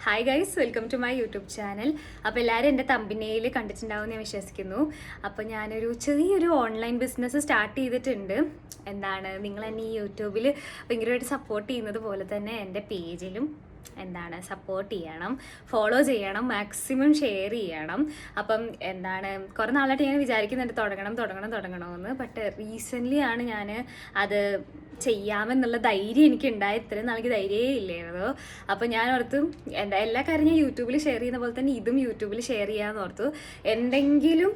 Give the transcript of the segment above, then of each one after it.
Hi guys, welcome to my YouTube channel. അപ്പോൾ എല്ലാവരും എൻ്റെ തമ്പനയിൽ കണ്ടിട്ടുണ്ടാവും ഞാൻ വിശ്വസിക്കുന്നു. അപ്പോൾ ഞാനൊരു ചെറിയൊരു ഓൺലൈൻ ബിസിനസ് സ്റ്റാർട്ട് ചെയ്തിട്ടുണ്ട്. നിങ്ങൾ എന്നെ ഈ യൂട്യൂബിൽ ഭയങ്കരമായിട്ട് സപ്പോർട്ട് ചെയ്യുന്നത് പോലെ തന്നെ എൻ്റെ പേജിലും സപ്പോർട്ട് ചെയ്യണം, ഫോളോ ചെയ്യണം, മാക്സിമം ഷെയർ ചെയ്യണം. അപ്പം കുറേ നാളായിട്ട് ഞാൻ വിചാരിക്കുന്നുണ്ട് തുടങ്ങണമെന്ന്. ബട്ട് റീസെൻ്റ്ലി ആണ് ഞാൻ അത് ചെയ്യാമെന്നുള്ള ധൈര്യം എനിക്ക് ഉണ്ടായി. ഇത്രയും നാൾക്ക് ധൈര്യമേ ഇല്ലായിരുന്നു. അപ്പോൾ ഞാൻ ഓർത്തു എല്ലാ കാര്യം ഞാൻ യൂട്യൂബിൽ ഷെയർ ചെയ്യുന്ന പോലെ തന്നെ ഇതും യൂട്യൂബിൽ ഷെയർ ചെയ്യാമെന്ന് ഓർത്തു. എന്തെങ്കിലും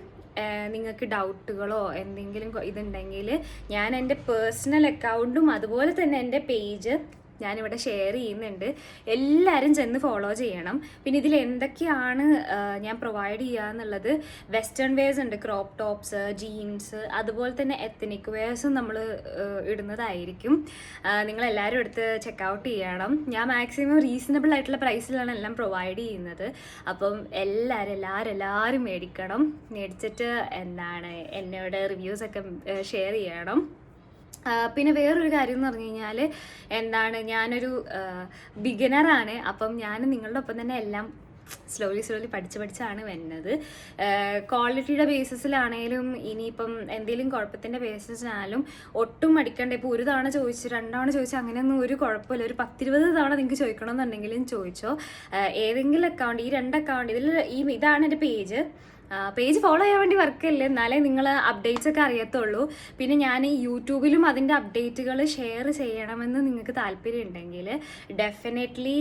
നിങ്ങൾക്ക് ഡൗട്ടുകളോ എന്തെങ്കിലും ഇതുണ്ടെങ്കിൽ ഞാൻ എൻ്റെ പേഴ്സണൽ അക്കൗണ്ടും അതുപോലെ തന്നെ എൻ്റെ പേജ് ഞാനിവിടെ ഷെയർ ചെയ്യുന്നുണ്ട്. എല്ലാവരും ചെന്ന് ഫോളോ ചെയ്യണം. പിന്നെ ഇതിൽ എന്തൊക്കെയാണ് ഞാൻ പ്രൊവൈഡ് ചെയ്യുക എന്നുള്ളത്, വെസ്റ്റേൺ വെയർസ് ഉണ്ട്, ക്രോപ്പ് ടോപ്സ്, ജീൻസ്, അതുപോലെ തന്നെ എത്തനിക് വെയർസും നമ്മൾ ഇടുന്നതായിരിക്കും. നിങ്ങളെല്ലാവരും എടുത്ത് ചെക്കൗട്ട് ചെയ്യണം. ഞാൻ മാക്സിമം റീസണബിൾ ആയിട്ടുള്ള പ്രൈസിലാണ് എല്ലാം പ്രൊവൈഡ് ചെയ്യുന്നത്. അപ്പം എല്ലാവരും മേടിച്ചിട്ട് എന്നോട് റിവ്യൂസൊക്കെ ഷെയർ ചെയ്യണം. പിന്നെ വേറൊരു കാര്യം എന്ന് പറഞ്ഞു കഴിഞ്ഞാൽ ഞാനൊരു ബിഗിനറാണ്. അപ്പം ഞാൻ നിങ്ങളുടെ ഒപ്പം തന്നെ എല്ലാം സ്ലോലി പഠിച്ചാണ് വരുന്നത്. ക്വാളിറ്റിയുടെ ബേസിസിലാണേലും ഇനിയിപ്പം എന്തെങ്കിലും കുഴപ്പത്തിൻ്റെ ബേസിസിനാലും ഒട്ടും മടിക്കണ്ട. ഇപ്പോൾ ഒരു തവണ ചോദിച്ചു, 2 തവണ ചോദിച്ചു, അങ്ങനെയൊന്നും ഒരു കുഴപ്പമില്ല. ഒരു 10-20 തവണ നിങ്ങൾക്ക് ചോദിക്കണമെന്നുണ്ടെങ്കിലും ചോദിച്ചോ. ഏതെങ്കിലും അക്കൗണ്ട്, ഈ 2 അക്കൗണ്ട് ഇതാണ് എൻ്റെ പേജ് ഫോളോ ചെയ്യാൻ വേണ്ടി വർക്കല്ലേ, എന്നാലേ നിങ്ങൾ അപ്ഡേറ്റ്സ് ഒക്കെ അറിയത്തുള്ളൂ. പിന്നെ ഞാൻ യൂട്യൂബിലും അതിൻ്റെ അപ്ഡേറ്റുകൾ ഷെയർ ചെയ്യണമെന്ന് നിങ്ങൾക്ക് താല്പര്യം ഉണ്ടെങ്കിൽ ഡെഫിനറ്റ്ലി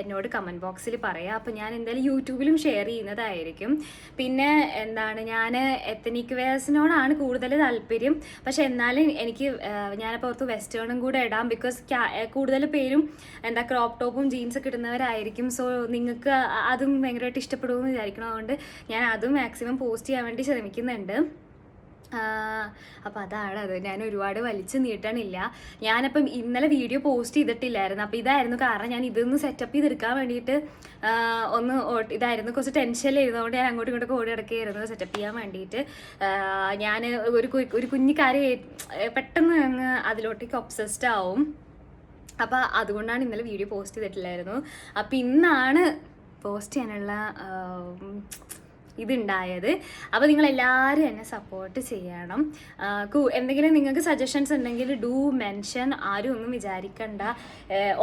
എന്നോട് കമൻറ്റ് ബോക്സിൽ പറയാം. അപ്പോൾ ഞാൻ എന്തായാലും യൂട്യൂബിലും ഷെയർ ചെയ്യുന്നതായിരിക്കും. പിന്നെ ഞാൻ എത്തനിക് വെയർസിനോടാണ് കൂടുതൽ താല്പര്യം. പക്ഷെ എന്നാലും എനിക്ക് ഞാനിപ്പോൾ ഓർത്ത് വെസ്റ്റേണും കൂടെ ഇടാം. ബിക്കോസ് കൂടുതൽ പേരും ക്രോപ്പ് ടോപ്പും ജീൻസൊക്കെ ഇടുന്നവരായിരിക്കും. സോ നിങ്ങൾക്ക് അതും ഭയങ്കരമായിട്ട് ഇഷ്ടപ്പെടുമെന്ന് വിചാരിക്കണം. അതുകൊണ്ട് ഞാൻ അതും മാക്സിമം പോസ്റ്റ് ചെയ്യാൻ വേണ്ടി ശ്രമിക്കുന്നുണ്ട്. അപ്പോൾ അത് ഞാൻ ഒരുപാട് വലിച്ചു നീട്ടണില്ല. ഞാനപ്പം ഇന്നലെ വീഡിയോ പോസ്റ്റ് ചെയ്തിട്ടില്ലായിരുന്നു. അപ്പോൾ ഇതായിരുന്നു കാരണം. ഞാൻ ഇതൊന്ന് സെറ്റപ്പ് ചെയ്തെടുക്കാൻ വേണ്ടിയിട്ട് ഇതായിരുന്നു, കുറച്ച് ടെൻഷനിലായിരുന്നതുകൊണ്ട് ഞാൻ അങ്ങോട്ടും ഇങ്ങോട്ടൊക്കെ ഓടി കിടക്കുകയായിരുന്നു സെറ്റപ്പ് ചെയ്യാൻ വേണ്ടിയിട്ട്. ഞാൻ ഒരു കുഞ്ഞു കാര്യം പെട്ടെന്ന് അങ്ങ് അതിലോട്ടേക്ക് ഒബ്സസ്ഡ് ആവും. അപ്പോൾ അതുകൊണ്ടാണ് ഇന്നലെ വീഡിയോ പോസ്റ്റ് ചെയ്തിട്ടില്ലായിരുന്നു. അപ്പോൾ ഇന്നാണ് പോസ്റ്റ് ചെയ്യാനുള്ള ഇതുണ്ടായത്. അപ്പോൾ നിങ്ങളെല്ലാവരും എന്നെ സപ്പോർട്ട് ചെയ്യണം. എന്തെങ്കിലും നിങ്ങൾക്ക് സജഷൻസ് ഉണ്ടെങ്കിൽ ഡു മെൻഷൻ. ആരും ഒന്നും വിചാരിക്കണ്ട,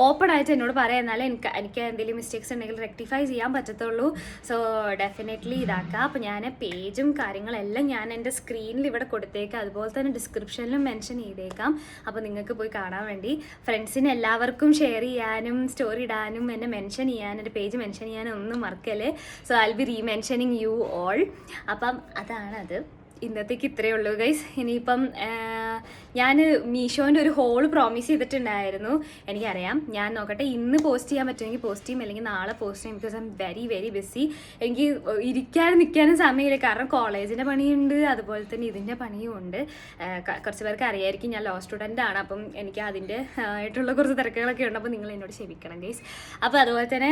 ഓപ്പൺ ആയിട്ട് എന്നോട് പറയാം. എന്നാലേ എനിക്ക് എന്തെങ്കിലും മിസ്റ്റേക്സ് ഉണ്ടെങ്കിൽ റെക്ടിഫൈ ചെയ്യാൻ പറ്റത്തുള്ളൂ. സോ ഡെഫിനറ്റ്ലി ഇതാക്കാം. അപ്പോൾ ഞാൻ പേജും കാര്യങ്ങളെല്ലാം ഞാൻ എൻ്റെ സ്ക്രീനിൽ ഇവിടെ കൊടുത്തേക്കാം. അതുപോലെ തന്നെ ഡിസ്ക്രിപ്ഷനിലും മെൻഷൻ ചെയ്തേക്കാം. അപ്പോൾ നിങ്ങൾക്ക് പോയി കാണാൻ വേണ്ടി ഫ്രണ്ട്സിന് എല്ലാവർക്കും ഷെയർ ചെയ്യാനും സ്റ്റോറി ഇടാനും എന്നെ മെൻഷൻ ചെയ്യാനും എൻ്റെ പേജ് മെൻഷൻ ചെയ്യാനും ഒന്നും മറക്കല്ലേ. So I will be rementioning you all. അപ്പം അതാണത്. ഇന്നത്തേക്ക് ഇത്രയേ ഉള്ളൂ ഗൈസ്. ഇനിയിപ്പം ഞാൻ മീഷോൻ്റെ ഒരു ഹോൾ പ്രോമിസ് ചെയ്തിട്ടുണ്ടായിരുന്നു. എനിക്കറിയാം, ഞാൻ നോക്കട്ടെ. ഇന്ന് പോസ്റ്റ് ചെയ്യാൻ പറ്റുമെങ്കിൽ പോസ്റ്റ് ചെയ്യും, അല്ലെങ്കിൽ നാളെ പോസ്റ്റ് ചെയ്യും. Because I am very very busy. എനിക്ക് നിൽക്കാനും സമയമില്ല. കാരണം കോളേജിൻ്റെ പണിയുണ്ട്, അതുപോലെ തന്നെ ഇതിൻ്റെ പണിയും ഉണ്ട്. കുറച്ച് പേർക്ക് അറിയായിരിക്കും ഞാൻ ലോ സ്റ്റുഡൻ്റ് ആണ്. അപ്പം എനിക്ക് അതിൻ്റെ ആയിട്ടുള്ള കുറച്ച് തിരക്കുകളൊക്കെ ഉണ്ട്. അപ്പോൾ നിങ്ങൾ എന്നോട് ക്ഷമിക്കണം ഗൈസ്. അപ്പോൾ അതുപോലെ തന്നെ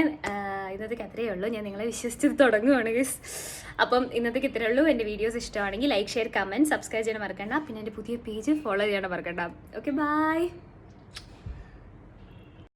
ഇന്നത്തേക്ക് അത്രയേ ഉള്ളൂ. ഞാൻ നിങ്ങളെ വിശ്വസിച്ച് തുടങ്ങുകയാണ് ഗൈസ്. അപ്പം ഇന്നത്തേക്ക് ഇത്രയേ ഉള്ളൂ. എൻ്റെ വീഡിയോസ് ഇഷ്ടമാണെങ്കിൽ ലൈക്ക്, ഷെയർ, കമൻറ്റ്, സബ്സ്ക്രൈബ് ചെയ്യാൻ മറക്കണ്ട. പിന്നെ എൻ്റെ പുതിയ പേജ് ഫോളോ ചെയ്യാൻ മറക്കണ്ട. Okay, by.